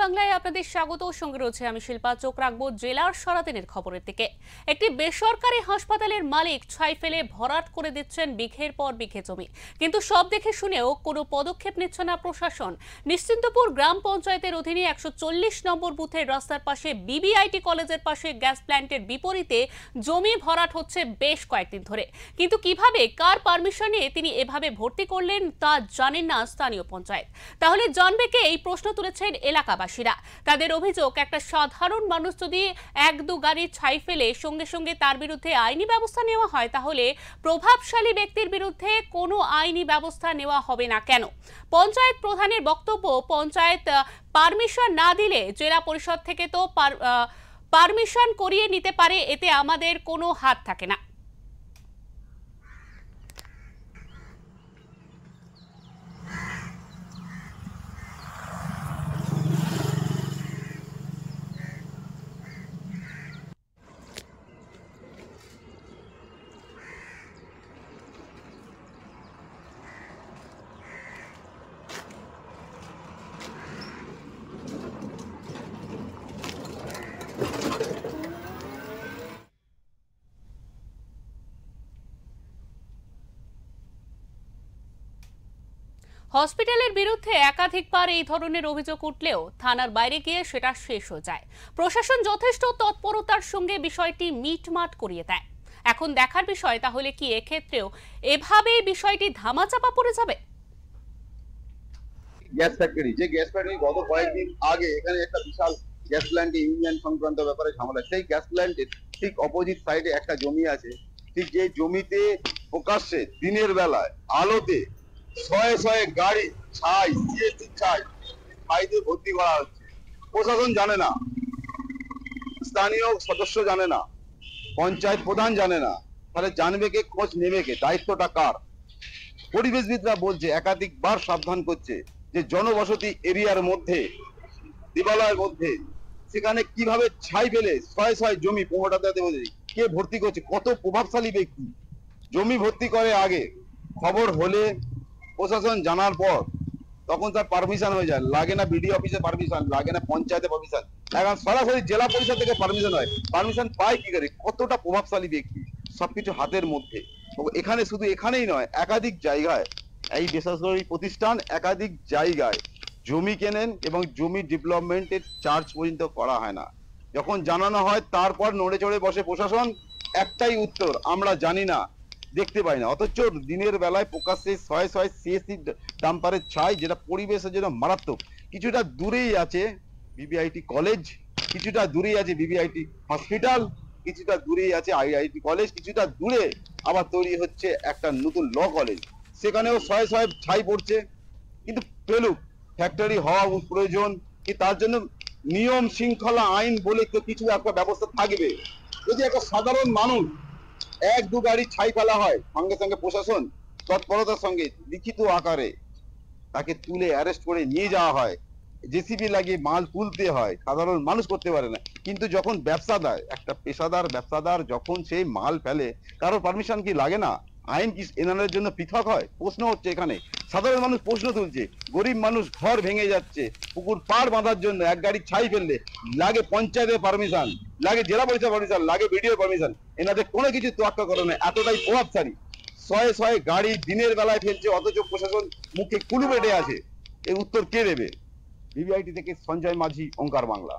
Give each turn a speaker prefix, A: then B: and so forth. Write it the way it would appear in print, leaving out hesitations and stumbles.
A: বাংলায় আপনাদের স্বাগত। সঙ্গে রয়েছে আমি শিল্পা। চোখ রাখবো জেলার সারাদিনের খবরের দিকে। একটি বেসরকারি হাসপাতালের মালিক ছাই ফেলে ভরাট করে দিচ্ছেন বিঘের পর বিঘে জমি, কিন্তু সব দেখে শুনেও কোনো পদক্ষেপ নিচ্ছে না প্রশাসন। নিশ্চিন্তপুর গ্রাম পঞ্চায়েতের অধীনে 140 নম্বর বুথের রাস্তার পাশে বিবিআইটি কলেজের পাশে গ্যাস প্ল্যান্টের বিপরীতে জমি ভরাট হচ্ছে বেশ কয়েকদিন ধরে, কিন্তু কিভাবে, কার পারমিশনে তিনি এভাবে ভর্তি করলেন তা জানেন না স্থানীয় পঞ্চায়েত। তাহলে জানবে কে, এই প্রশ্ন তুলেছেন এলাকাবাসীরা। তাদের অভিযোগ, একটা সাধারণ মানুষ যদি এক দু গাড়ি ছাই ফেলে সঙ্গে সঙ্গে তার বিরুদ্ধে আইনি ব্যবস্থা নেওয়া হয়, তাহলে প্রভাবশালী ব্যক্তির বিরুদ্ধে কোনো আইনি ব্যবস্থা নেওয়া হবে না কেন? পঞ্চায়েত প্রধানের বক্তব্য, পঞ্চায়েত পারমিশন না দিলে জেলা পরিষদ থেকে তো পারমিশন করিয়ে নিতে পারে, এতে আমাদের কোনো হাত থাকে না। হসপিটালের বিরুদ্ধে একাধিকবার এই ধরনের অভিযোগ উঠলেও থানার বাইরে গিয়ে সেটা শেষ হয়ে যায়। প্রশাসন যথেষ্ট তৎপরতার সঙ্গে বিষয়টি মিটমাট করিয়ে দেয়। এখন দেখার বিষয়, তাহলে কি এক্ষেত্রেও এভাবেই বিষয়টি ধামাচাপা পড়ে যাবে?
B: গ্যাস ফ্যাক্টরি, যে গ্যাস ফ্যাক্টরি গত কয়েকদিন আগে এখানে একটা বিশাল গ্যাস প্ল্যান্টে ইউনিয়ন সংক্রান্ত ব্যাপারে ঝামেলা, সেই গ্যাস প্ল্যান্টের ঠিক অপোজিট সাইডে একটা জমি আছে। ঠিক যে জমিতে প্রকাশ্যে দিনের বেলায় আলোতে শয়ে শয়ে গাড়ি ছাই ছাইতে ভর্তি করা হচ্ছে। প্রশাসন জানে না, স্থানীয় সদস্য জানে না, পঞ্চায়েত প্রধান জানে না, তাহলে জানবে কে, খোঁজ নেবে কে, দায়িত্বটা কার? পরিবেশবিদরা বলছে, একাধিকবার সাবধান করছে যে জনবসতি এরিয়ার মধ্যে, দিবালয়ের মধ্যে সেখানে কিভাবে ছাই ফেলে শয়ে শয়ে জমি কে ভর্তি করছে, কত প্রভাবশালী ব্যক্তি জমি ভর্তি করে। আগে খবর হলে, প্রশাসন জানার পর তখন তার পারমিশন হয়ে যায়, লাগে না বিডিও অফিসে পারমিশন, লাগে না পঞ্চায়েতে পারমিশন, এখন সরাসরি জেলা পরিষদ থেকে পারমিশন হয়। পারমিশন পায় কি করে? কতটা প্রভাবশালী ব্যক্তি, সবকিছু হাতের মধ্যে। এখানে শুধু এখানেই নয়, একাধিক জায়গায় এই বেসরকারি প্রতিষ্ঠান একাধিক জায়গায় জমি কেনেন এবং জমি ডেভেলপমেন্টের চার্জ পর্যন্ত করা হয় না। যখন জানানো হয় তারপর নড়ে চড়ে বসে প্রশাসন। একটাই উত্তর, আমরা জানি না, দেখতে পাই না। অথচ দিনের বেলায় প্রকাশ্যে শয়ে শয়ে সিএসসি ডাম্পারের ছাই, যেটা পরিবেশের জন্য মারাত্মক। কিছুটা দূরেই আছে বিবিআইটি কলেজ, কিছুটা দূরেই আছে বিবিআইটি হসপিটাল, কিছুটা দূরেই আছে আইআইটি কলেজ, কিছুটা দূরে আবার তৈরি হচ্ছে একটা নতুন ল কলেজ, সেখানেও শয়ে শয়ে ছাই পড়ছে। কিন্তু পেলুক, ফ্যাক্টরি হওয়া প্রয়োজন কি, তার জন্য নিয়ম শৃঙ্খলা আইন বলে তো কিছু একটা ব্যবস্থা থাকবে। যদি একটা সাধারণ মানুষ এক দু গাড়ি ছাই ফেলা হয়, সঙ্গে সঙ্গে প্রশাসন তৎপরতার সঙ্গে লিখিত আকারে তাকে তুলে অ্যারেস্ট করে নিয়ে যাওয়া হয়, জেসিবি লাগিয়ে মাল তুলতে হয়, সাধারণ মানুষ করতে পারে না। কিন্তু যখন ব্যবসাদার, একটা পেশাদার ব্যবসাদার যখন সেই মাল ফেলে, কারোর পারমিশন কি লাগে না? আইন কি এনাদের জন্য পৃথক হয়? প্রশ্ন হচ্ছে এখানে, সাধারণ মানুষ প্রশ্ন তুলছে। গরিব মানুষ ঘর ভেঙে যাচ্ছে, পুকুর পাড় বাঁধার জন্য এক গাড়ি ছাই ফেললে লাগে পঞ্চায়েতের পারমিশন, লাগে জেলা পরিষদ পারমিশন, লাগে বিডিও পারমিশন, এনাদের কোনো কিছু তোয়াক্কা করে না। এতটাই প্রভাবশালী, শয়ে শয়ে গাড়ি দিনের বেলায় ফেলছে, অথচ প্রশাসন মুখে কুলু বেটে আছে। এর উত্তর কে দেবে? বিবিআইটি থেকে সঞ্জয় মাঝি, ওঙ্কার বাংলা।